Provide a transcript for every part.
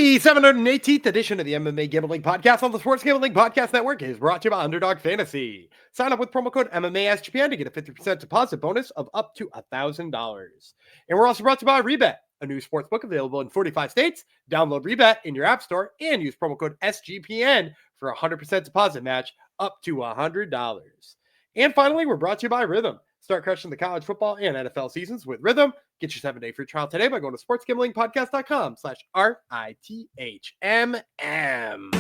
The 718th edition of the MMA Gambling Podcast on the Sports Gambling Podcast Network is brought to you by Underdog Fantasy. Sign up with promo code MMASGPN to get a 50% deposit bonus of up to $1,000. And we're also brought to you by Rebet, a new sports book available in 45 states. Download Rebet in your app store and use promo code SGPN for a 100% deposit match up to $100. And finally, we're brought to you by Rhythm. Start crushing the college football and NFL seasons with Rhythm. Get your 7-day free trial today by going to sportsgamblingpodcast.com/RITHMM.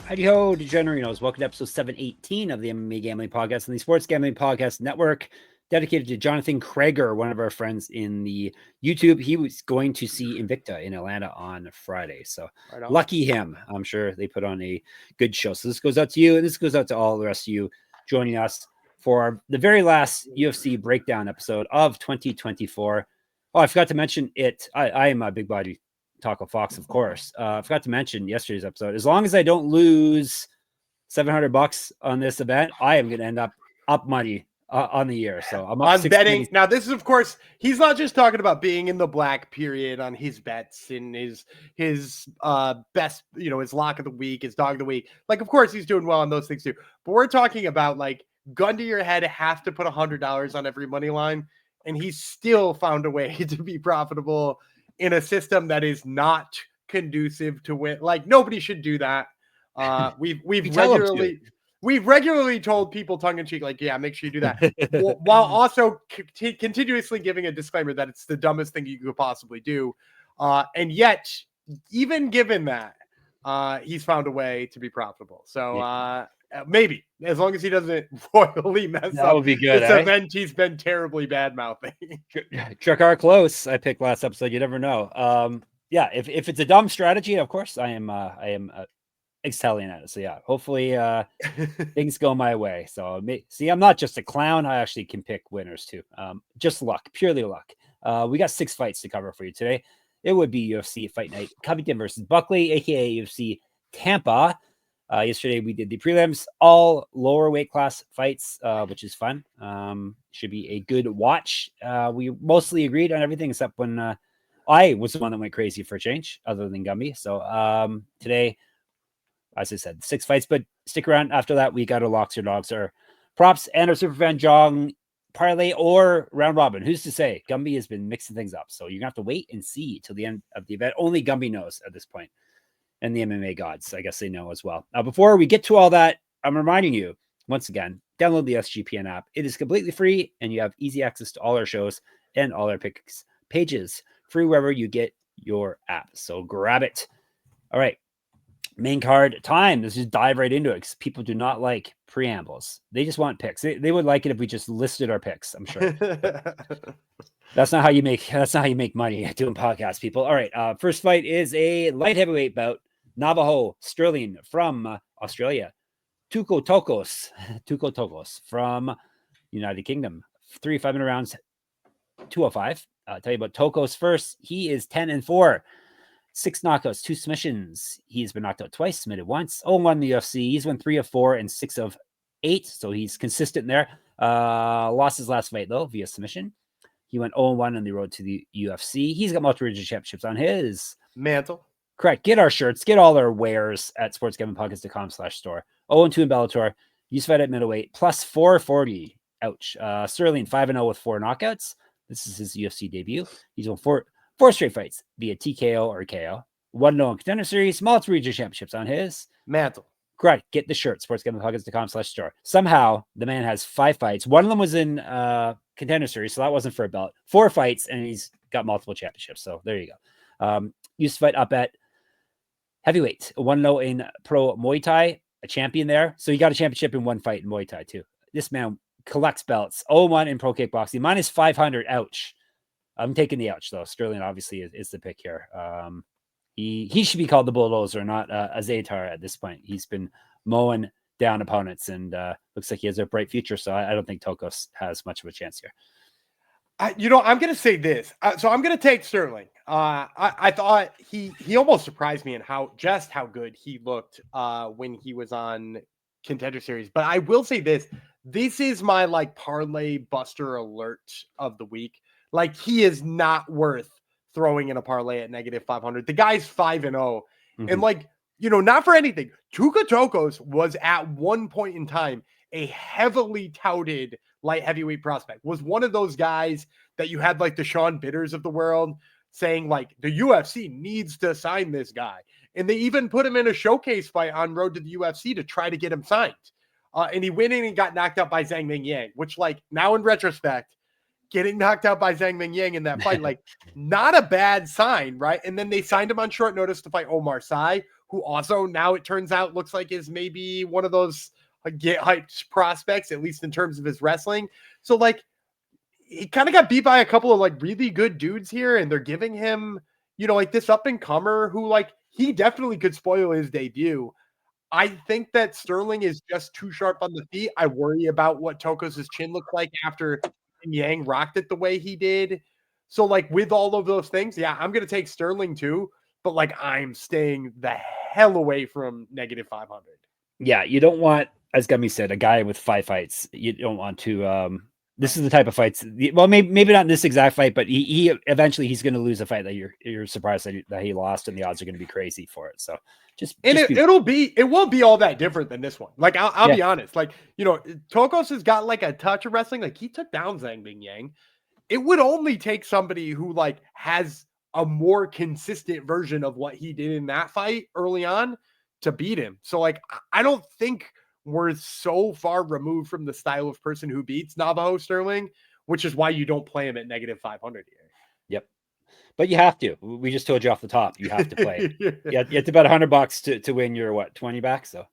Hi-ho, degenerinos. Welcome to episode 718 of the MMA Gambling Podcast on the Sports Gambling Podcast Network, dedicated to Jonathan Krager, one of our friends in the YouTube. He was going to see Invicta in Atlanta on Friday. So lucky him. I'm sure they put on a good show. So this goes out to you, and this goes out to all the rest of you joining us for the very last UFC breakdown episode of 2024. Oh, I forgot to mention it. I am a big body Taco Fox, of course. I forgot to mention yesterday's episode. As long as I don't lose $700 on this event, I am going to end up money on the year. So I'm on betting. Now, this is, of course, he's not just talking about being in the black period on his bets and his best, his lock of the week, his dog of the week. Like, of course, he's doing well on those things too. But we're talking about, like, gun to your head, have to put $100 on every money line, and he's still found a way to be profitable in a system that is not conducive to win. Like, nobody should do that. We've regularly told people tongue in cheek, like, yeah, make sure you do that, while also continuously giving a disclaimer that it's the dumbest thing you could possibly do. And yet, even given that, he's found a way to be profitable. So maybe, as long as he doesn't royally mess that up would be good, this event he's been terribly bad mouthing. Trick our close. I picked last episode. You never know. Yeah, if it's a dumb strategy, of course I am excelling at it. So yeah, hopefully things go my way. So see, I'm not just a clown. I actually can pick winners too. Just luck, purely luck. We got 6 fights to cover for you today. It would be UFC Fight Night Covington versus Buckley, aka UFC Tampa. Yesterday we did the prelims, all lower weight class fights, which is fun. Should be a good watch. We mostly agreed on everything except when I was the one that went crazy for a change, other than Gumby. So today, as I said, 6 fights, but stick around. After that, we got our locks or dogs, or props, and our Superfan Jong parlay or round robin. Who's to say? Gumby has been mixing things up, so you're gonna have to wait and see till the end of the event. Only Gumby knows at this point. And the MMA gods, I guess they know as well. Now, before we get to all that, I'm reminding you, once again, download the SGPN app. It is completely free, and you have easy access to all our shows and all our picks pages, free wherever you get your app. So grab it. All right. Main card time. Let's just dive right into it, because people do not like preambles. They just want picks. They would like it if we just listed our picks, I'm sure. That's not how you make money doing podcasts, people. All right. First fight is a light heavyweight bout. Navajo Stirling from Australia. Tuco Tokkos from United Kingdom. 3 5-minute rounds, 205. I'll tell you about Tokkos first. He is 10-4. 6 knockouts, 2 submissions. He's been knocked out twice, submitted once. 0-1 in the UFC. He's won 3 of 4 and 6 of 8. So he's consistent there. Lost his last fight, though, via submission. He went 0-1 on the road to the UFC. He's got multiple regional championships on his mantle. Correct. Get our shirts, get all our wares at sportsgamblingpodcast.com/store. 0-2 in Bellator. Use fight at middleweight, plus 440. Ouch. Sterling 5-0 with 4 knockouts. This is his UFC debut. He's won 4 straight fights via TKO or KO. 1-0 in Contender Series. Multiple regional championships on his mantle. Correct. Get the shirt, sportsgamblingpodcast.com/store. Somehow the man has 5 fights. One of them was in Contender Series, so that wasn't for a belt. 4 fights, and he's got multiple championships. So there you go. Used to fight up at heavyweight, 1-0 in pro Muay Thai, a champion there. So he got a championship in 1 fight in Muay Thai too. This man collects belts. 0-1 in pro kickboxing, minus 500. Ouch. I'm taking the ouch though. Sterling obviously is the pick here. He should be called the bulldozer, not a Zaytar at this point. He's been mowing down opponents, and looks like he has a bright future. So I don't think Tokkos has much of a chance here. I'm going to say this. So I'm going to take Stirling. I thought he almost surprised me in how good he looked when he was on Contender Series. But I will say this. This is my like parlay buster alert of the week. Like he is not worth throwing in a parlay at -500. The guy's 5-0. And like, not for anything. Tokkos was at one point in time a heavily touted light heavyweight prospect, was one of those guys that you had like the Sean Bitters of the world saying like the UFC needs to sign this guy. And they even put him in a showcase fight on Road to the UFC to try to get him signed. And he went in and got knocked out by Zhang Mingyang, which like now in retrospect, getting knocked out by Zhang Mingyang in that fight, like not a bad sign, right? And then they signed him on short notice to fight Omar Sy, who also now it turns out looks like is maybe one of those get hyped prospects, at least in terms of his wrestling. So like he kind of got beat by a couple of like really good dudes here, and they're giving him, like this up and comer who like he definitely could spoil his debut. I think that Stirling is just too sharp on the feet. I worry about what Tokkos' chin looked like after Yang rocked it the way he did. So like with all of those things, yeah, I'm gonna take Stirling too, but like I'm staying the hell away from -500. Yeah, you don't want, as Gummy said, a guy with 5 fights. You don't want to. This is the type of fights. Well, maybe not in this exact fight, but he eventually he's going to lose a fight that you're surprised that he lost, and the odds are going to be crazy for it. So it won't be all that different than this one. Like I'll be honest. Like Tokkos has got like a touch of wrestling. Like he took down Zhang Mingyang. It would only take somebody who like has a more consistent version of what he did in that fight early on to beat him. So like I don't think we're so far removed from the style of person who beats Navajo Stirling, which is why you don't play him at -500 here. Yep. But you have to. We just told you off the top. You have to play. You have to bet $100 to win your 20 back. So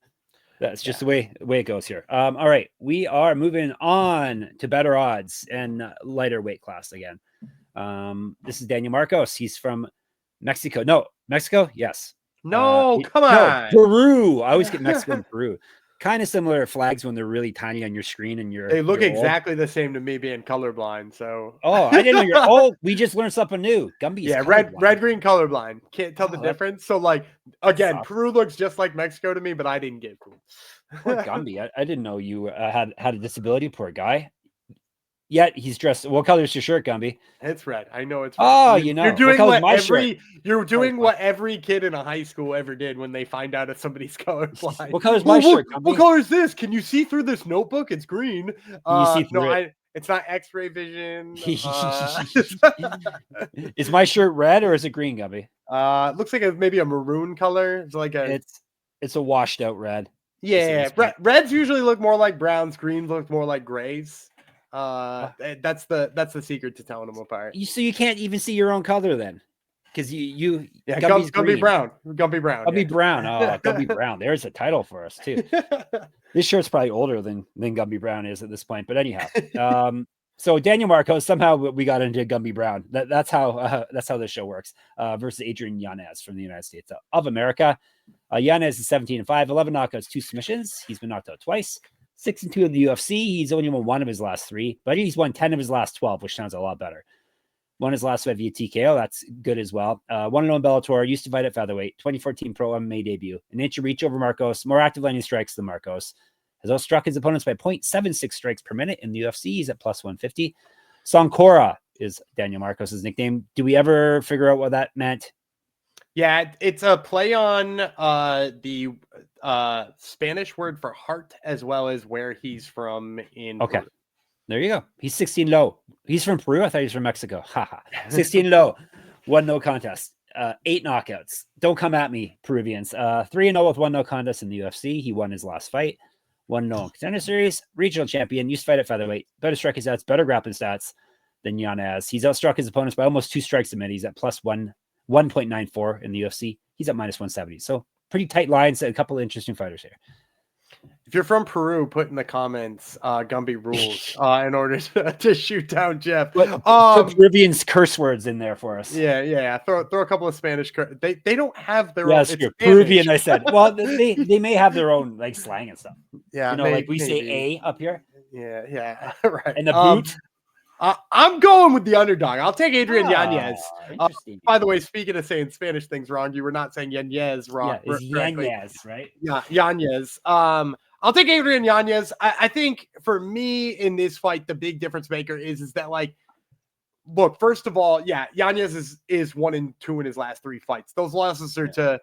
that's just the way it goes here. All right. We are moving on to better odds and lighter weight class again. This is Daniel Marcos. He's from Mexico. No, Mexico? Yes. No, come on. No, Peru. I always get Mexico and Peru. Kind of similar flags when they're really tiny on your screen and they look exactly the same to me being colorblind. So I didn't know we just learned something new. Gumby's red, green, colorblind. Can't tell the difference. So like again, Peru looks just like Mexico to me, but I didn't get Peru. Poor Gumby. I didn't know you had a disability. Poor guy. Yet he's dressed. What color is your shirt, Gumby? It's red. I know it's red. Oh, you're doing what every kid in a high school ever did when they find out if somebody's colorblind. What color is my shirt, Gumby? What color is this? Can you see through this notebook? It's green. You see through it? It's not X-ray vision. Is my shirt red or is it green, Gumby? It looks like maybe a maroon color. It's like it's a washed out red. Yeah, reds usually look more like browns. Greens look more like grays. That's the secret to telling them apart. So you can't even see your own color then, because Gumby Brown. Gumby Brown. Oh, Gumby Brown. There's a title for us too. This shirt's probably older than Gumby Brown is at this point, but anyhow. So Daniel Marcos, somehow we got into Gumby Brown. That's how this show works. Versus Adrian Yañez from the United States of America. Yañez is 17-5, 11 knockouts, 2 submissions. He's been knocked out twice. 6-2 in the UFC. He's only won 1 of his last 3, but he's won 10 of his last 12, which sounds a lot better. Won his last fight via TKO. That's good as well. 1-0 in Bellator. Used to fight at featherweight. 2014 pro MMA debut. An inch of reach over Marcos. More active landing strikes than Marcos. Has outstruck his opponents by 0.76 strikes per minute in the UFC. He's at +150. Soncora is Daniel Marcos' nickname. Do we ever figure out what that meant? Yeah, it's a play on the Spanish word for heart, as well as where he's from in Peru. There you go. He's 16 low. He's from Peru. I thought he was from Mexico. Haha. 16 low. 1 no contest. 8 knockouts. Don't come at me, Peruvians. 3-0 with 1 no contest in the UFC. He won his last fight. 1-0 Contender Series. Regional champion. Used to fight at featherweight. Better striking stats. Better grappling stats than Yañez. He's outstruck his opponents by almost 2 strikes a minute. He's at +1.94 in the UFC. He's at -170. So pretty tight lines. A couple of interesting fighters here. If you're from Peru, put in the comments Gumby rules in order to shoot down Jeff. Put Peruvian's curse words in there for us. Yeah. Throw a couple of Spanish. They don't have their own. Peruvian, I said. Well, they may have their own like slang and stuff. Yeah, like we say A up here. Yeah, right. And the boot. I'm going with the underdog. I'll take Adrian Yañez. Interesting. By the way, speaking of saying Spanish things wrong, you were not saying Yañez wrong. Yeah, it's correctly. Yañez, right? Yeah, Yañez. I'll take Adrian Yañez. I think for me in this fight, the big difference maker is that, like, look, first of all, yeah, Yañez is 1-2 in his last 3 fights. Those losses are to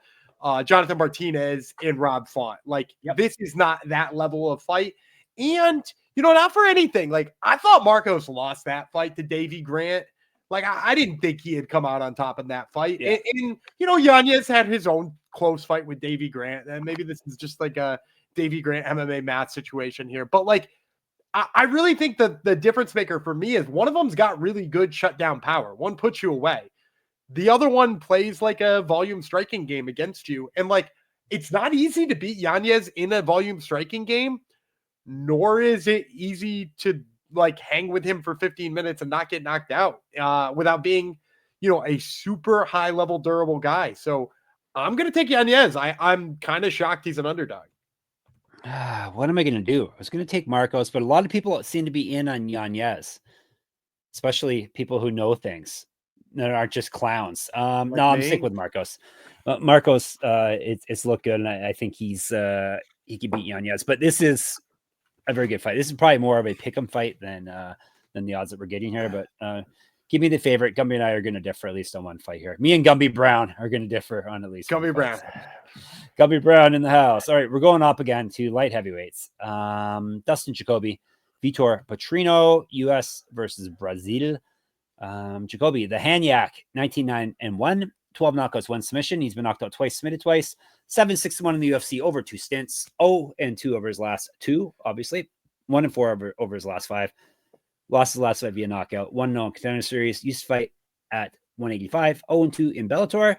Jonathan Martinez and Rob Font. Like, this is not that level of fight. And, you know, not for anything. Like, I thought Marcos lost that fight to Davey Grant. Like, I didn't think he had come out on top in that fight. Yeah. And, you know, Yañez had his own close fight with Davey Grant. And maybe this is just like a Davey Grant MMA match situation here. But, like, I really think that the difference maker for me is one of them's got really good shutdown power. One puts you away. The other one plays like a volume striking game against you. And, like, it's not easy to beat Yañez in a volume striking game, nor is it easy to, like, hang with him for 15 minutes and not get knocked out without being, you know, a super high level durable guy. So I'm going to take Yañez. I'm kind of shocked he's an underdog. What am I going to do? I was going to take Marcos, but a lot of people seem to be in on Yañez, especially people who know things that aren't just clowns. Like no, I'm me? sick with Marcos. Marcos, it's looked good, and I think he can beat Yañez. But this is a very good fight. This is probably more of a pick'em fight than the odds that we're getting here. But give me the favorite. Gumby and I are going to differ at least on one fight here. Me and Gumby Brown are going to differ on at least Gumby Brown. Gumby Brown in the house. All right, we're going up again to light heavyweights. Dustin, Jacoby, Vitor, Petrino, US versus Brazil. Jacoby, the Hanyak, 19-9-1, 12 knockouts, 1 submission. He's been knocked out twice, submitted twice. 7-6-1 in the UFC over 2 stints. 0-2 over his last 2, obviously. 1-4 over his last 5. Lost his last fight via knockout. 1-0 contender series. Used to fight at 185. 0-2 in Bellator.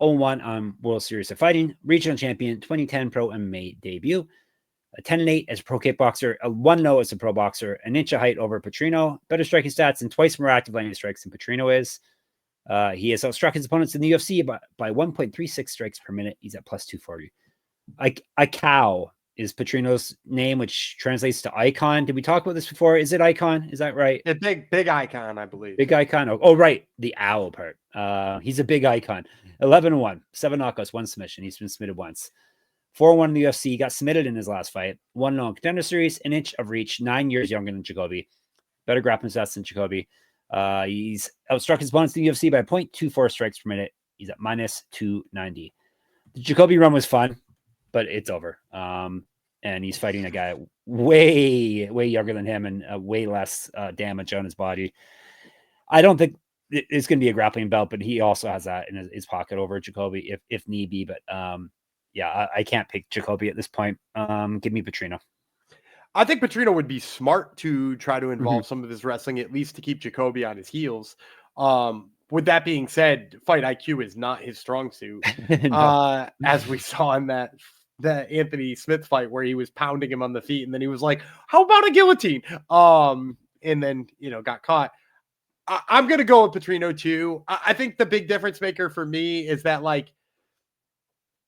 0-1 on World Series of Fighting. Regional champion. 2010 Pro MMA debut. 10-8 as a pro kickboxer. 1-0 as a pro boxer. An inch of height over Petrino. Better striking stats and twice more active landing strikes than Petrino is. He has outstruck his opponents in the UFC by 1.36 strikes per minute. He's at plus 240. A cow is Petrino's name, which translates to icon. Did we talk about this before? Is it icon? Is that right? A big icon, I believe. Big icon. Oh, right. The owl part. He's a big icon. 11-1, 7 knockouts, 1 submission. He's been submitted once. 4-1 in the UFC. He got submitted in his last fight. 1-0 contender series, an inch of reach, 9 years younger than Jacoby. Better grappling stats than Jacoby. He's outstruck his opponents in the UFC by 0.24 strikes per minute. He's at minus 290. The Jacoby run was fun, but it's over. And he's fighting a guy way, way younger than him and way less damage on his body. I don't think it's going to be a grappling belt, but he also has that in his pocket over Jacoby if need be. But yeah, I can't pick Jacoby at this point. Give me Petrino. I think Petrino would be smart to try to involve some of his wrestling, at least to keep Jacoby on his heels. With that being said, fight IQ is not his strong suit. No. As we saw in the Anthony Smith fight where he was pounding him on the feet and then he was like, how about a guillotine? And then, you know, got caught. I'm going to go with Petrino too. I think the big difference maker for me is that, like,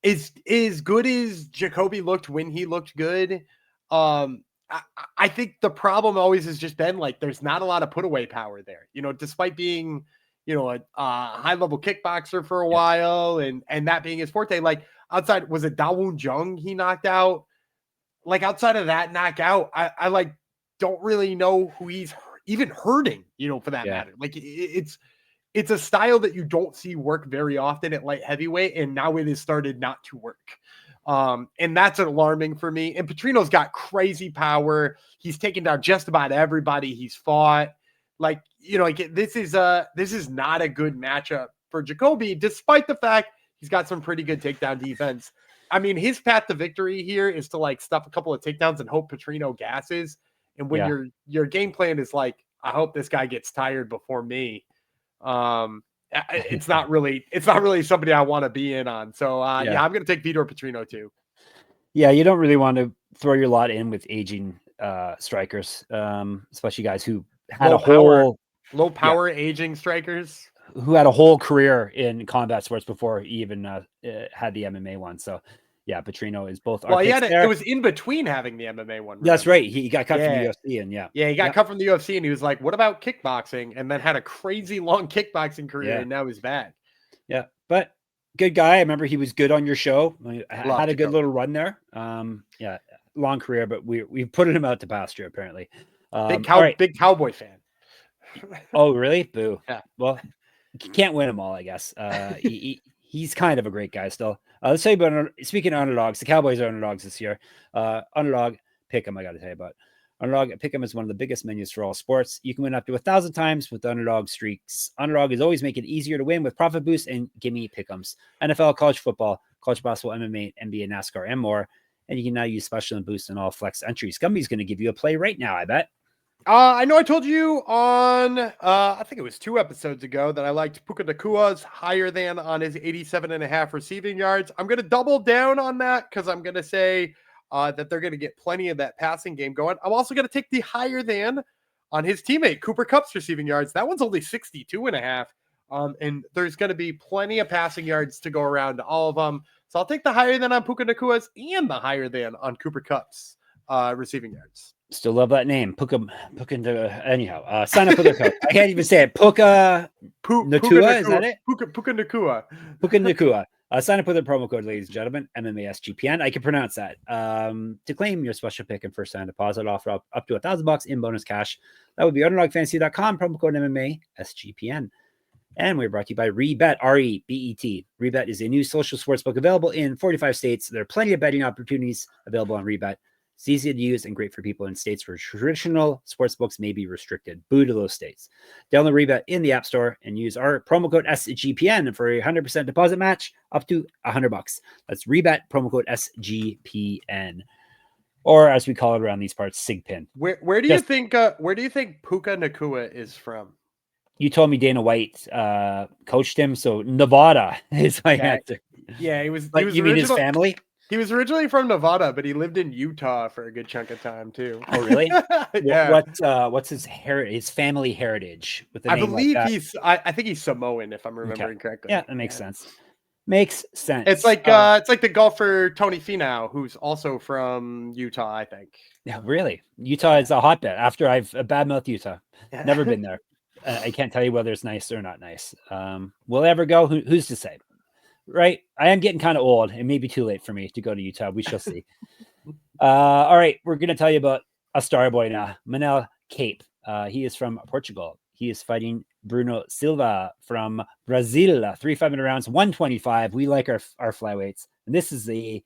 as good as Jacoby looked when he looked good, I think the problem always has just been, like, there's not a lot of put away power there, you know, despite being, you know, a high level kickboxer for a while and that being his forte. Like, outside, was it Dawoon Jung he knocked out? Like, outside of that knockout, I like don't really know who he's even hurting, you know, for that matter. Like, it's a style that you don't see work very often at light heavyweight, and now it has started not to work. And that's alarming for me. And Petrino's got crazy power. He's taken down just about everybody he's fought. Like, you know, like this is not a good matchup for Jacoby, despite the fact he's got some pretty good takedown defense. I mean, his path to victory here is to, like, stuff a couple of takedowns and hope Petrino gasses. And when your game plan is like, I hope this guy gets tired before me. It's not really somebody I want to be in on. So I'm going to take Vitor Petrino too. Yeah, you don't really want to throw your lot in with aging strikers, especially guys who had low power aging strikers who had a whole career in combat sports before he even had the MMA one. So yeah, Petrino is both. Well, our he picks had there. it was in between having the MMA one. That's remember? right. He got cut from the UFC, and Yeah, he got cut from the UFC, and he was like, "What about kickboxing?" And then had a crazy long kickboxing career, and now he's back. Yeah, but good guy. I remember he was good on your show. Had a good Tuco. little run there. Yeah, long career, but we put him out to pasture apparently. Big cowboy fan. Oh, really? Boo. Yeah. Well, can't win them all, I guess. He's kind of a great guy still. Let's tell you about, speaking of underdogs, the Cowboys are underdogs this year. Underdog Pick'em, I got to tell you about. Underdog Pick'em is one of the biggest menus for all sports. You can win up to 1,000 times with underdog streaks. Underdog is always making it easier to win with profit boosts and gimme pick'ems. NFL, college football, college basketball, MMA, NBA, NASCAR, and more. And you can now use special and boost in all flex entries. Gumby's going to give you a play right now, I bet. I know I told you on, I think it was 2 episodes ago that I liked Puka Nakua's higher than on his 87.5 receiving yards. I'm going to double down on that because I'm going to say that they're going to get plenty of that passing game going. I'm also going to take the higher than on his teammate, Cooper Kupp's receiving yards. That one's only 62.5. And there's going to be plenty of passing yards to go around to all of them. So I'll take the higher than on Puka Nakua's and the higher than on Cooper Kupp's receiving yards. Still love that name. Anyhow, sign up for their code. I can't even say it. Puka Nakua, is that it? Puka Nakua. Puka Nakua. Sign up with the promo code, ladies and gentlemen, MMA SGPN. I can pronounce that. To claim your special pick and first time deposit offer up to $1,000 in bonus cash. That would be underdogfantasy.com, promo code MMA SGPN. And we're brought to you by Rebet, R-E-B-E-T. Rebet is a new social sportsbook available in 45 states. There are plenty of betting opportunities available on Rebet. It's easy to use and great for people in states where traditional sportsbooks may be restricted. Boo to those states. Download Rebet in the App Store and use our promo code SGPN for a 100% deposit match up to $100. That's Rebet, promo code SGPN. Or as we call it around these parts, SIGPIN. Where do you think Puka Nakua is from? You told me Dana White coached him, so Nevada is my answer. Yeah, he was. You mean his family? He was originally from Nevada, but he lived in Utah for a good chunk of time too. Oh, really? Yeah. What's his family heritage? With I believe I think he's Samoan, if I'm remembering correctly. Yeah, that makes sense. Makes sense. It's like the golfer Tony Finau, who's also from Utah, I think. Yeah, really. Utah is a hotbed. After I've badmouthed Utah, never been there. I can't tell you whether it's nice or not nice. Will I ever go? Who's to say? Right. I am getting kind of old. It may be too late for me to go to Utah. We shall see. All right. We're going to tell you about a star boy now. Manel Kape. He is from Portugal. He is fighting Bruno Silva from Brazil. 3 5-minute rounds, 125. We like our flyweights. And this is the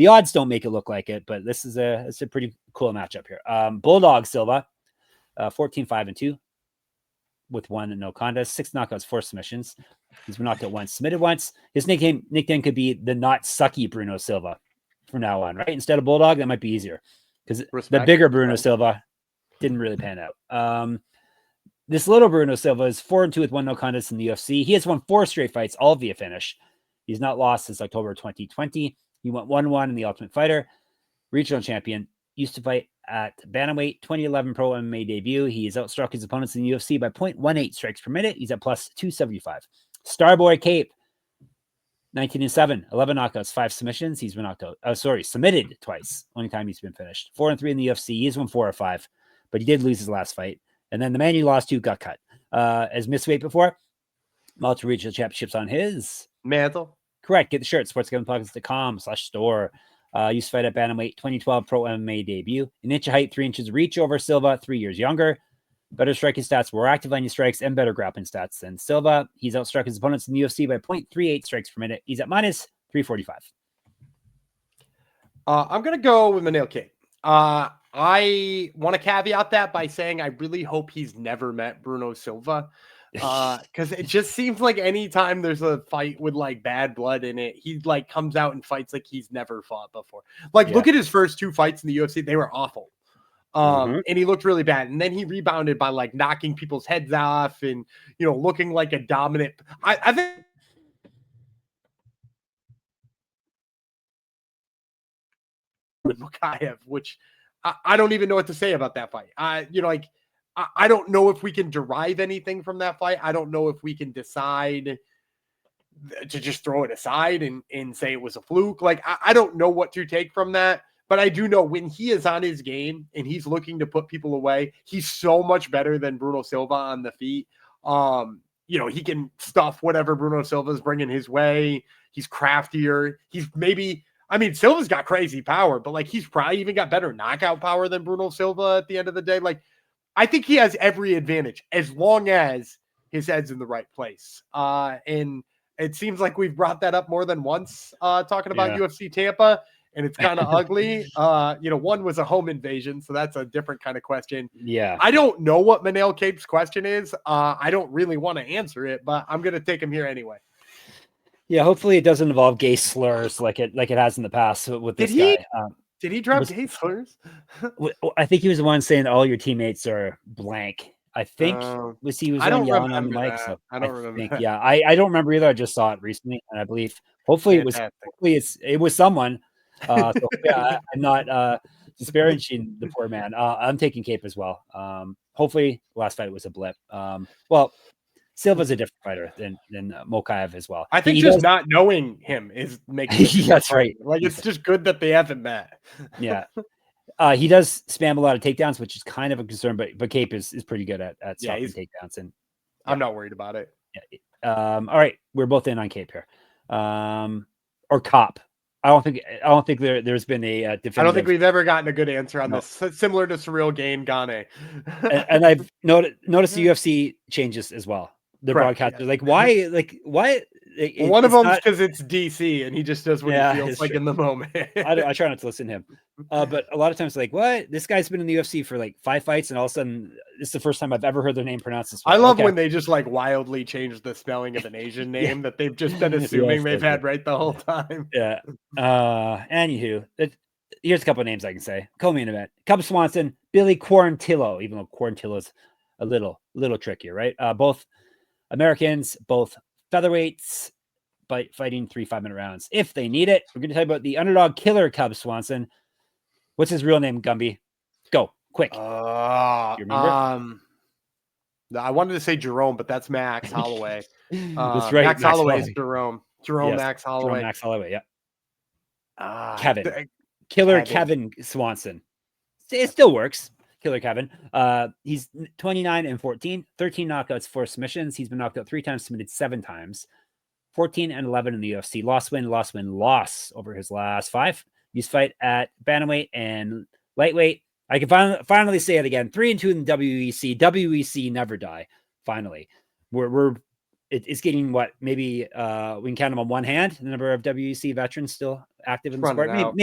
odds don't make it look like it, but it's a pretty cool matchup here. Bulldog Silva, 14-5-2. With 1 and no contest, 6 knockouts, 4 submissions. He's been knocked out once, submitted once. His nickname could be the not sucky Bruno Silva from now on, right? Instead of Bulldog, that might be easier because the bigger Bruno Silva didn't really pan out. This little Bruno Silva is 4-2 with 1 no contest in the UFC. He has won 4 straight fights, all via finish. He's not lost since October 2020. He went 1-1 in the Ultimate Fighter, regional champion. Used to fight at bantamweight, 2011 pro MMA debut. He has outstruck his opponents in the UFC by 0.18 strikes per minute. He's at plus 275. Starboy Kape, 19-7, 11 knockouts, 5 submissions. He's been knocked out. Submitted twice. Only time he's been finished. 4-3 in the UFC. He's won 4 or 5, but he did lose his last fight. And then the man you lost to got cut. As missed weight before, multiple regional championships on his mantle. Correct. Get the shirt. sportsgamblingpockets.com/store. Used to fight at bantamweight, 2012 pro MMA debut. 1 inch of height, 3 inches reach over Silva, 3 years younger. Better striking stats, more active on your strikes, and better grappling stats than Silva. He's outstruck his opponents in the UFC by 0.38 strikes per minute. He's at minus 345. I'm going to go with Manel Kape. I want to caveat that by saying I really hope he's never met Bruno Silva. Because it just seems like anytime there's a fight with like bad blood in it, he like comes out and fights like he's never fought before. Like, look at his first 2 fights in the UFC; they were awful. And he looked really bad. And then he rebounded by like knocking people's heads off and looking like a dominant. I think with Mukayev, which I don't even know what to say about that fight. I don't know if we can derive anything from that fight. I don't know if we can decide to just throw it aside and say it was a fluke. Like, I don't know what to take from that, but I do know when he is on his game and he's looking to put people away, he's so much better than Bruno Silva on the feet. You know, he can stuff whatever Bruno Silva is bringing his way. He's craftier. He's maybe, I mean, Silva's got crazy power, but like he's probably even got better knockout power than Bruno Silva at the end of the day. Like, I think he has every advantage as long as his head's in the right place. And it seems like we've brought that up more than once, talking about UFC Tampa, and it's kind of ugly. You know, one was a home invasion, so that's a different kind of question. Yeah. I don't know what Manel Kape's question is. I don't really want to answer it, but I'm going to take him here anyway. Yeah, hopefully it doesn't involve gay slurs like it has in the past with this guy. Did he drop gay slurs? I think he was the one saying all your teammates are blank. I think he was yelling on the mic. So I don't remember that. Yeah, I don't remember either. I just saw it recently, and I believe hopefully it was someone. So yeah, I'm not disparaging the poor man. I'm taking Kape as well. Hopefully last fight was a blip. Well, Silva's a different fighter than Mokaev as well. I think not knowing him is making that's right. Like, it's just good that they haven't met. Yeah. He does spam a lot of takedowns, which is kind of a concern, but Kape is pretty good at stopping takedowns, and I'm not worried about it. Yeah. All right, we're both in on Kape here, or Cop. I don't think there's been a definitive. I don't think we've ever gotten a good answer on this. Similar to Surreal Gain Gane. and I've noticed the UFC changes as well. The broadcasters like why. One of them is because it's DC and he just does what he feels like in the moment. I try not to listen to him, but a lot of times like, what, this guy's been in the UFC for like 5 fights and all of a sudden it's the first time I've ever heard their name pronounced this way. I love when they just like wildly change the spelling of an Asian name that they've just been assuming they've had right the whole time. Yeah. Anywho, here's a couple of names I can say. Co-main event: Cub Swanson, Billy Quarantillo, even though Quarantillo's a little trickier, right? Both Americans, both featherweights, but fighting 3 5-minute rounds if they need it. We're going to talk about the underdog killer Cub Swanson. What's his real name, Gumby? Go quick. You remember? I wanted to say Jerome, but that's Max Holloway. That's right. Max Holloway is Jerome. Yes. Max Holloway. Jerome Max Holloway. Yeah. Killer Kevin Swanson. It still works. Killer Kevin. He's 29-14, 13 knockouts, 4 submissions. He's been knocked out 3 times, submitted 7 times. 14-11 in the UFC. Loss over his last 5. Used to fight at bantamweight and lightweight. I can finally say it again. 3-2 in WEC. WEC never die. Finally, it's getting what, maybe we can count them on one hand. The number of WEC veterans still active in the sport.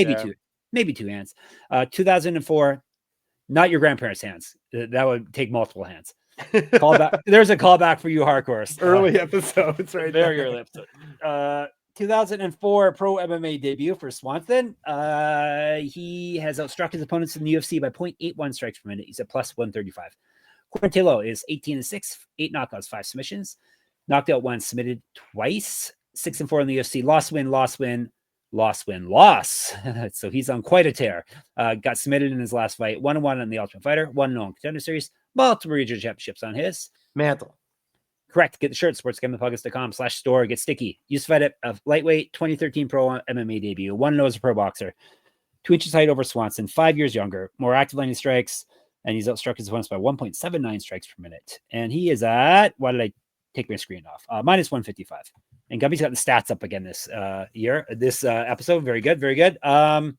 Maybe 2 hands. 2004. Not your grandparents' hands. That would take multiple hands. Callback. There's a callback for you, hardcores. Early episodes, right there. Your lips. 2004 pro MMA debut for Swanson. He has outstruck his opponents in the UFC by 0.81 strikes per minute. He's at plus 135. Quarantillo is 18-6, 8 knockouts, 5 submissions. Knocked out 1, submitted twice. 6-4 in the UFC. Loss. So he's on quite a tear. Got submitted in his last fight. 1-1 on the Ultimate Fighter. 1-0 Contender Series. Multiple regional championships on his mantle. Correct. Get the shirt. sportsgamblingpockets.com/store. Get sticky. Used to fight at a lightweight. 2013 pro MMA debut. 1-0 as a pro boxer. 2 inches height over Swanson. 5 years younger. More active landing strikes. And he's outstruck his opponents by 1.79 strikes per minute. And he is at, why did I take my screen off? Minus 155. And Gumby's got the stats up again this episode. Very good. Very good. I'm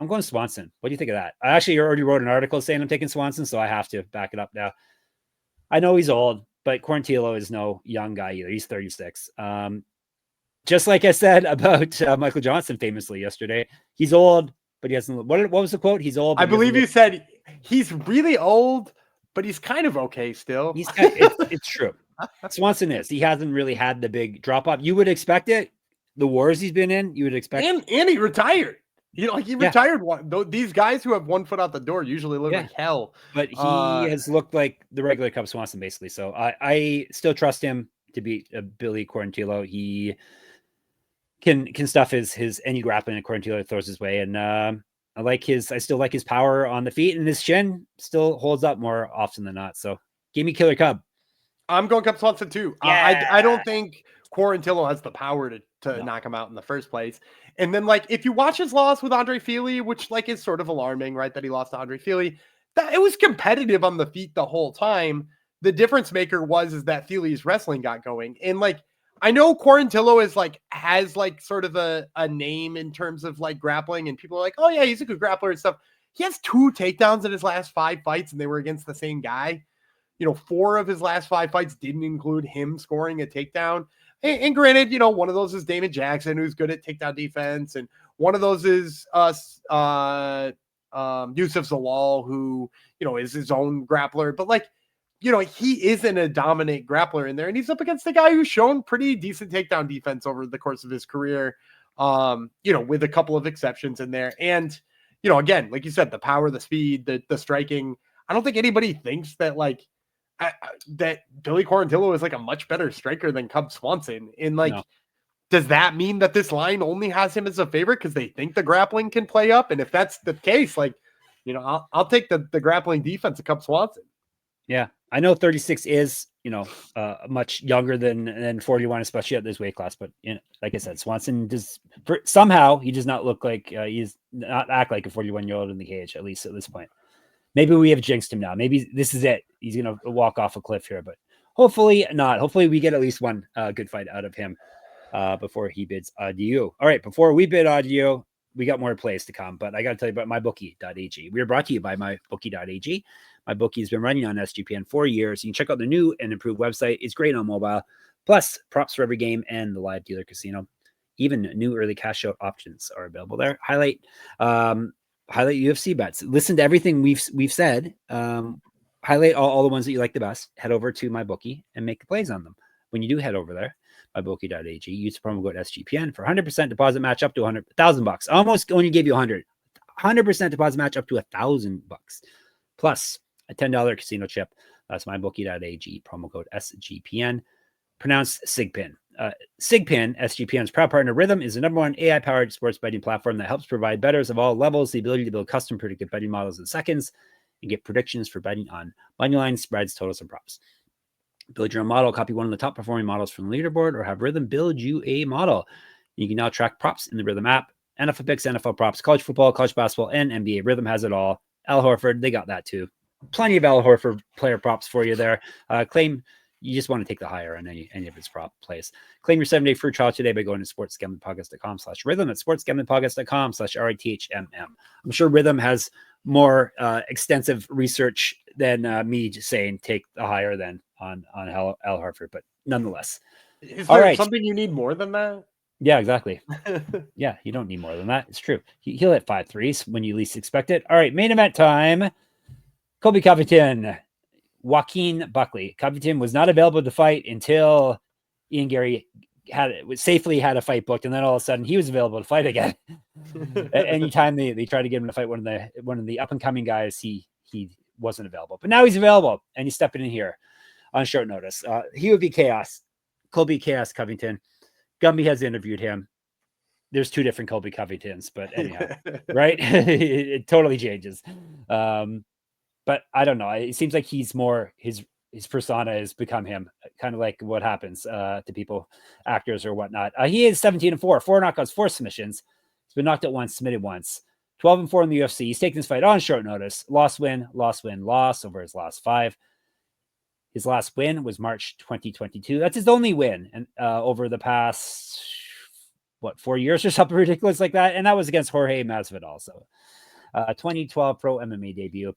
going Swanson. What do you think of that? I actually already wrote an article saying I'm taking Swanson, so I have to back it up now. I know he's old, but Quarantillo is no young guy either. He's 36. Just like I said about Michael Johnson famously yesterday, he's old, but he hasn't. What was the quote? He's old. I believe you said he's really old, but he's kind of okay still. It's true. Swanson is. He hasn't really had the big drop off. You would expect it. The wars he's been in, you would expect. And he retired. He retired. These guys who have 1 foot out the door usually live like hell. But he has looked like the regular Cub Swanson, basically. So I still trust him to beat Billy Quarantillo. He can stuff his any grappling that Quarantillo throws his way. And I still like his power on the feet, and his chin still holds up more often than not. So give me Killer Cub. I'm going Cub Swanson too. Yeah. I don't think Quarantillo has the power to knock him out in the first place. And then, like, if you watch his loss with Andre Fili, which, like, is sort of alarming, right, that he lost to Andre Fili, that it was competitive on the feet the whole time. The difference maker is that Fili's wrestling got going. And, like, I know Quarantillo has sort of a name in terms of, like, grappling, and people are like, oh, yeah, he's a good grappler and stuff. He has 2 takedowns in his last 5 fights, and they were against the same guy. 4 of his last 5 fights didn't include him scoring a takedown. And granted, one of those is Damon Jackson, who's good at takedown defense. And one of those is Yusuf Zalal, who, is his own grappler. But, like, he isn't a dominant grappler in there. And he's up against a guy who's shown pretty decent takedown defense over the course of his career, with a couple of exceptions in there. And, again, like you said, the power, the speed, the striking. I don't think anybody thinks that, like, that Billy Quarantillo is like a much better striker than Cub Swanson. And, like, does that mean that this line only has him as a favorite because they think the grappling can play up? And if that's the case, like, I'll take the grappling defense of Cub Swanson. Yeah, I know 36 is, much younger than 41, especially at this weight class. But, like I said, Swanson somehow he does not look like he's not act like a 41-year-old in the cage, at least at this point. Maybe we have jinxed him now. Maybe this is it. He's going to walk off a cliff here, but hopefully not. Hopefully we get at least one good fight out of him before he bids adieu. All right, before we bid adieu, we got more plays to come, but I got to tell you about mybookie.ag. We are brought to you by mybookie.ag. MyBookie has been running on SGPN for years. You can check out their new and improved website. It's great on mobile. Plus, props for every game and the live dealer casino. Even new early cash out options are available there. Highlight UFC bets. Listen to everything we've said. Highlight all the ones that you like the best. Head over to MyBookie and make the plays on them. When you do head over there, mybookie.ag, use the promo code SGPN for 100% deposit match up to $100,000. Almost only gave you 100% deposit match up to $1,000. Plus a $10 casino chip. That's mybookie.ag, promo code SGPN. Pronounced SIGPIN. SIGPIN, SGPN's proud partner, Rhythm, is the #1 AI-powered sports betting platform that helps provide bettors of all levels the ability to build custom predictive betting models in seconds and get predictions for betting on money lines, spreads, totals, and props. Build your own model, copy one of the top performing models from the leaderboard, or have Rhythm build you a model. You can now track props in the Rhythm app. NFL picks, NFL props, college football, college basketball, and NBA. Rhythm has it all. Al Horford, they got that too. Plenty of Al Horford player props for you there. Claim you just want to take the higher on any of his prop plays. Claim your 7-day free trial today by going to sportsgamblingpodcast.com/rhythm. That's sportsgamblingpodcast.com/RITHMM. I'm sure Rhythm has more extensive research than me just saying take the higher than on Al Horford, but nonetheless. Is there something you need more than that? Yeah, exactly. Yeah, you don't need more than that. It's true. He'll hit 5 threes when you least expect it. All right, main event time. Colby Covington, Joaquin Buckley. Covington was not available to fight until Ian Gary safely had a fight booked, and then all of a sudden he was available to fight again. Anytime they tried to get him to fight one of the up and coming guys, he wasn't available. But now he's available, and he's stepping in here on short notice. He would be chaos. Colby Chaos Covington. Gumby has interviewed him. There's 2 different Colby Covingtons, but anyhow, right? It totally changes. But I don't know. It seems like he's more his persona has become him, kind of like what happens to people, actors or whatnot. He is 17-4, 4 knockouts, 4 submissions. He's been knocked out once, submitted once. 12-4 in the UFC. He's taking this fight on short notice. Loss, win, loss, win, loss over his last 5. His last win was March 2022. That's his only win, and over the past 4 years or something ridiculous like that. And that was against Jorge Masvidal. So 2012 pro MMA debut.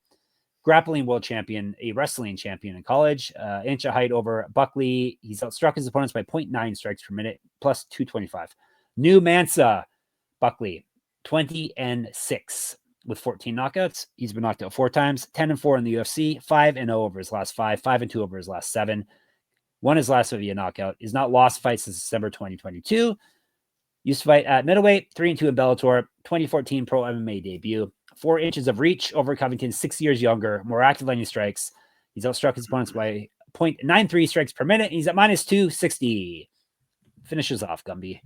Grappling world champion, a wrestling champion in college, inch of height over Buckley. He's outstruck his opponents by 0.9 strikes per minute, plus 225. New Mansa, Buckley, 20-6 with 14 knockouts. He's been knocked out 4 times, 10-4 in the UFC, 5-0 over his last 5, 5-2 over his last 7. Won his last via knockout. He's not lost fights since December 2022. Used to fight at middleweight, 3-2 in Bellator, 2014 pro MMA debut. 4 inches of reach over Covington, 6 years younger, more active landing strikes. He's outstruck his opponents by 0.93 strikes per minute. And he's at minus 260. Finishes off, Gumby.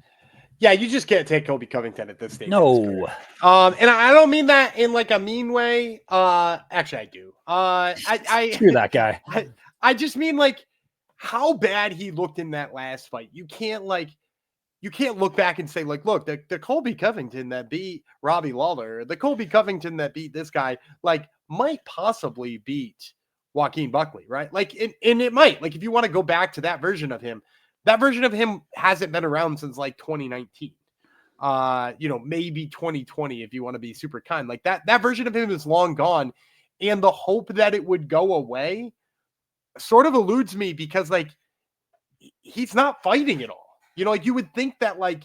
Yeah, you just can't take Colby Covington at this stage. No. And I don't mean that in like a mean way. Actually, I do. Screw that guy. I just mean like how bad he looked in that last fight. You can't look back and say, like, look, the Colby Covington that beat Robbie Lawler, the Colby Covington that beat this guy, like, might possibly beat Joaquin Buckley, right? Like, and it might. Like, if you want to go back to that version of him hasn't been around since like 2019. Maybe 2020 if you want to be super kind. Like that version of him is long gone, and the hope that it would go away sort of eludes me because like he's not fighting at all. Like you would think that like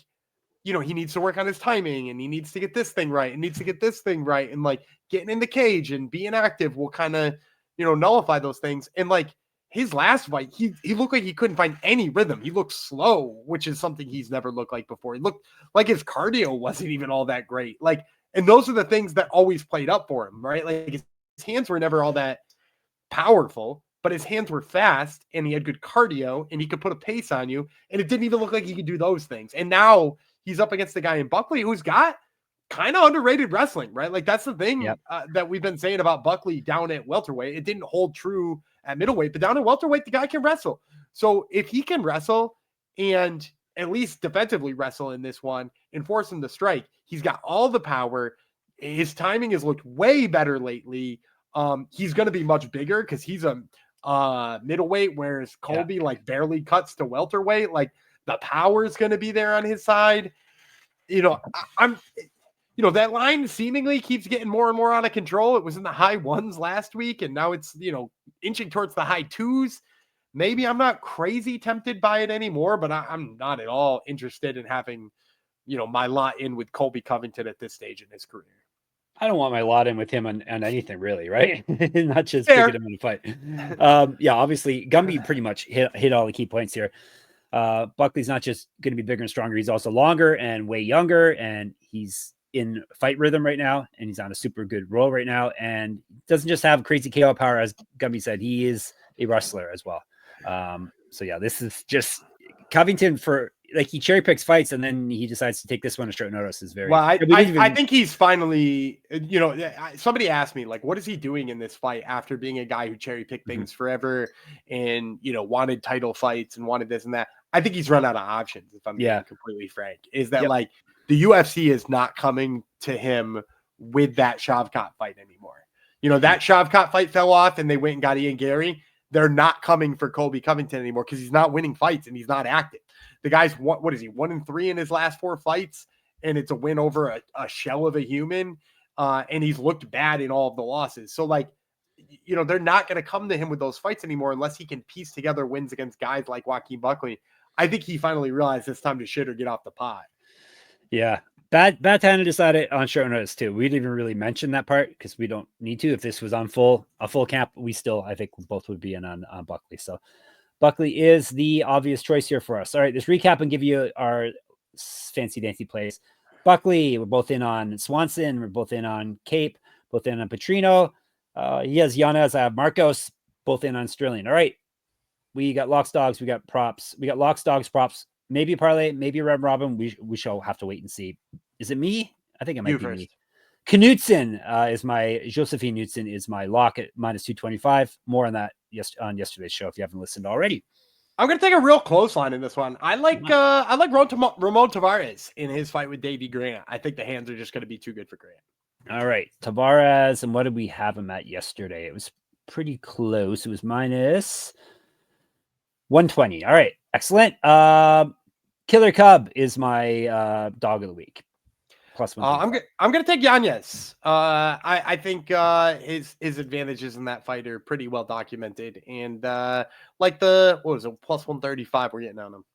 he needs to work on his timing and he needs to get this thing right and needs to get this thing right, and like getting in the cage and being active will kind of nullify those things. And like his last fight, he looked like he couldn't find any rhythm. He looked slow, which is something he's never looked like before. He looked like his cardio wasn't even all that great. Like, and those are the things that always played up for him, right? Like his hands were never all that powerful, but his hands were fast and he had good cardio and he could put a pace on you. And it didn't even look like he could do those things. And now he's up against the guy in Buckley who's got kind of underrated wrestling, right? Like that's the thing that we've been saying about Buckley down at welterweight. It didn't hold true at middleweight, but down at welterweight, the guy can wrestle. So if he can wrestle and at least defensively wrestle in this one and force him to strike, he's got all the power. His timing has looked way better lately. He's going to be much bigger because he's a middleweight, whereas Colby like barely cuts to welterweight. Like the power is going to be there on his side. That line seemingly keeps getting more and more out of control. It was in the high ones last week, and now it's, inching towards the high twos. Maybe I'm not crazy tempted by it anymore, but I'm not at all interested in having, my lot in with Colby Covington at this stage in his career. I don't want my lot in with him on anything really, right? Not just picking him in a fight. Obviously, Gumby pretty much hit all the key points here. Buckley's not just going to be bigger and stronger. He's also longer and way younger, and he's in fight rhythm right now, and he's on a super good roll right now, and doesn't just have crazy KO power, as Gumby said. He is a wrestler as well. This is just Covington for like he cherry picks fights and then he decides to take this one at short notice is very well. I think he's finally, somebody asked me like, what is he doing in this fight after being a guy who cherry picked things forever and wanted title fights and wanted this and that. I think he's run out of options. If I'm being completely frank, is that like the UFC is not coming to him with that Shavkat fight anymore. That Shavkat fight fell off and they went and got Ian Gary. They're not coming for Colby Covington anymore because he's not winning fights and he's not active. The guy's what is he 1-3 in his last 4 fights, and it's a win over a shell of a human. And he's looked bad in all of the losses. So like, they're not going to come to him with those fights anymore unless he can piece together wins against guys like Joaquin Buckley. I think he finally realized it's time to shit or get off the pot. Yeah. Bad time to decide it on short notice too. We didn't even really mention that part because we don't need to. If this was on a full camp, we still, I think both would be in on Buckley. So Buckley is the obvious choice here for us. All right, let's recap and give you our fancy dancy plays. Buckley, we're both in on Swanson. We're both in on Kape, both in on Petrino. He has Yañez. I have Marcos, both in on Stirling. All right. We got locks, dogs. We got props. We got locks, dogs, props. Maybe a parlay, maybe a Red Robin. We shall have to wait and see. Is it me? I think it might be me. Knutson is my Josephine Knutson is my lock at -225. More on that on yesterday's show if you haven't listened already. I'm gonna take a real close line in this one. I like Ramon Tavares in his fight with Davey Grant. I think the hands are just gonna be too good for Grant. All right, Tavares, and what did we have him at yesterday? It was pretty close. It was -120. All right, excellent. Killer Cub is my dog of the week. +1. I'm gonna take Yañez. I think his advantages in that fight are pretty well documented, and like what was it, +135 we're getting on him.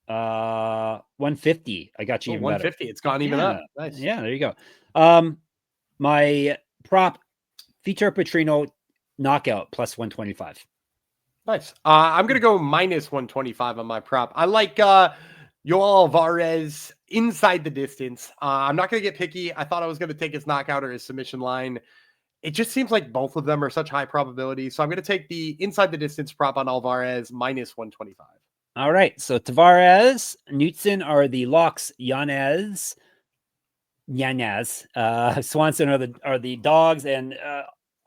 150. I got you. 150. Better. It's gone even up. Nice. Yeah, there you go. My prop, Vitor Petrino knockout +125. Nice. I'm gonna go -125 on my prop. I like Yoel Alvarez inside the distance. I'm not going to get picky. I thought I was going to take his knockout or his submission line. It just seems like both of them are such high probability. So I'm going to take the inside the distance prop on Alvarez -125. All right. So Tavares, Knutson are the locks. Yañez, Swanson are the dogs, and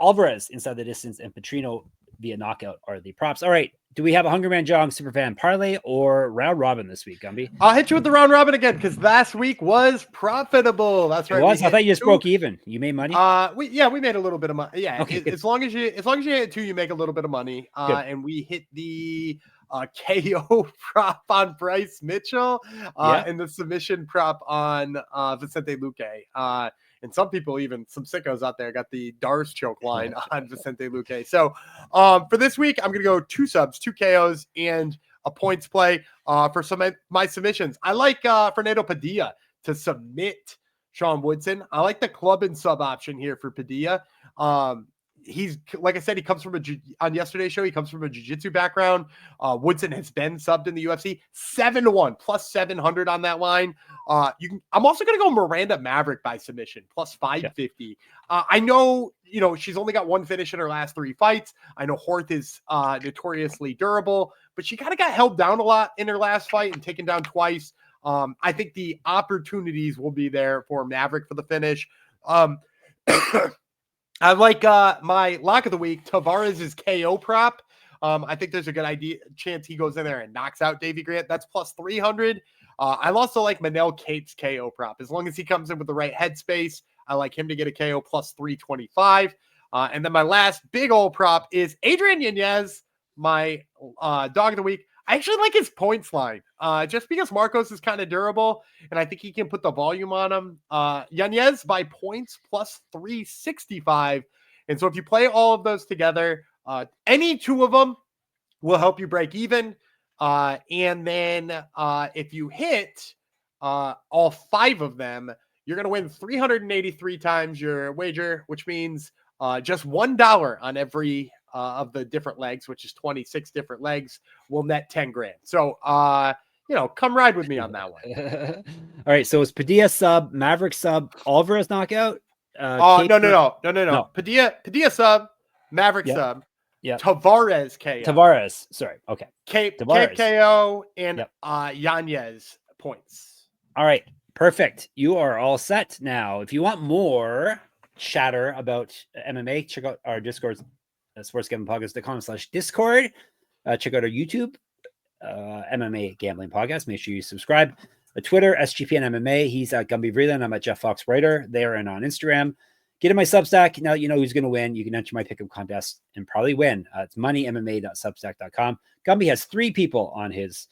Alvarez inside the distance, and Petrino via knockout are the props. All right. Do we have a Hungry Man Jong Superfan parlay or round robin this week, Gumby? I'll hit you with the round robin again because last week was profitable. That's right. It was. I thought you just broke even. You made money. We made a little bit of money. Yeah. Okay, as long as you hit 2, you make a little bit of money. And we hit the KO prop on Bryce Mitchell and the submission prop on Vicente Luque. And some people, even some sickos out there, got the Dars choke line on Vicente Luque. So for this week, I'm going to go 2 subs, 2 KOs, and a points play for some of my submissions. I like Fernando Padilla to submit Sean Woodson. I like the club and sub option here for Padilla. He's, like I said, he comes from on yesterday's show, he comes from a jiu-jitsu background. Woodson has been subbed in the UFC 7-1 plus 700 on that line. I'm also going to go Miranda Maverick by submission plus 550. I know, she's only got 1 finish in her last 3 fights. I know Horth is notoriously durable, but she kind of got held down a lot in her last fight and taken down twice. I think the opportunities will be there for Maverick for the finish. I like my lock of the week, Tavares' KO prop. I think there's a good chance he goes in there and knocks out Davey Grant. That's plus 300. I also like Manel Kape's KO prop. As long as he comes in with the right headspace, I like him to get a KO plus 325. And then my last big old prop is Adrian Yañez, my dog of the week. I actually like his points line just because Marcos is kind of durable and I think he can put the volume on him. Yañez by points plus 365. And so if you play all of those together, any 2 of them will help you break even. And then if you hit all 5 of them, you're going to win 383 times your wager, which means just $1 on every of the different legs, which is 26 different legs, will net 10 grand. So, come ride with me on that one. All right. So it's Padilla sub, Maverick sub, Alvarez knockout. No. Padilla sub, Maverick sub, Tavares KO. Tavares. Sorry. Okay. Kape KO and Yañez points. All right. Perfect. You are all set now. If you want more chatter about MMA, check out our Discord. sportsgamblingpodcast.com/Discord. Check out our YouTube, MMA Gambling Podcast. Make sure you subscribe. Twitter, SGPN MMA. He's at Gumby Vreeland. I'm at Jeff Fox Writer there and on Instagram. Get in my Substack. Now that you know who's going to win, you can enter my pick'em contest and probably win. It's moneymma.substack.com. Gumby has 3 people on his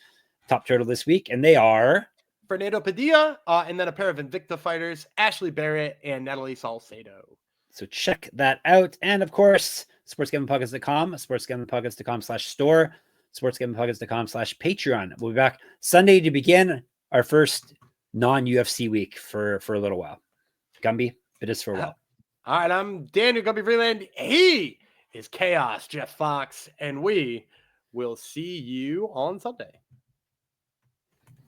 top turtle this week, and they are Fernando Padilla, and then a pair of Invicta fighters, Ashley Barrett and Natalie Salcedo. So check that out. And of course, sportsgamblingpodcast.com, sportsgamblingpodcast.com/store, sportsgamblingpodcast.com/Patreon. We'll be back Sunday to begin our first non-UFC week for a little while. Gumby, it is for a while. All right, I'm Daniel Gumby Vreeland. He is Chaos Jeff Fox, and we will see you on Sunday.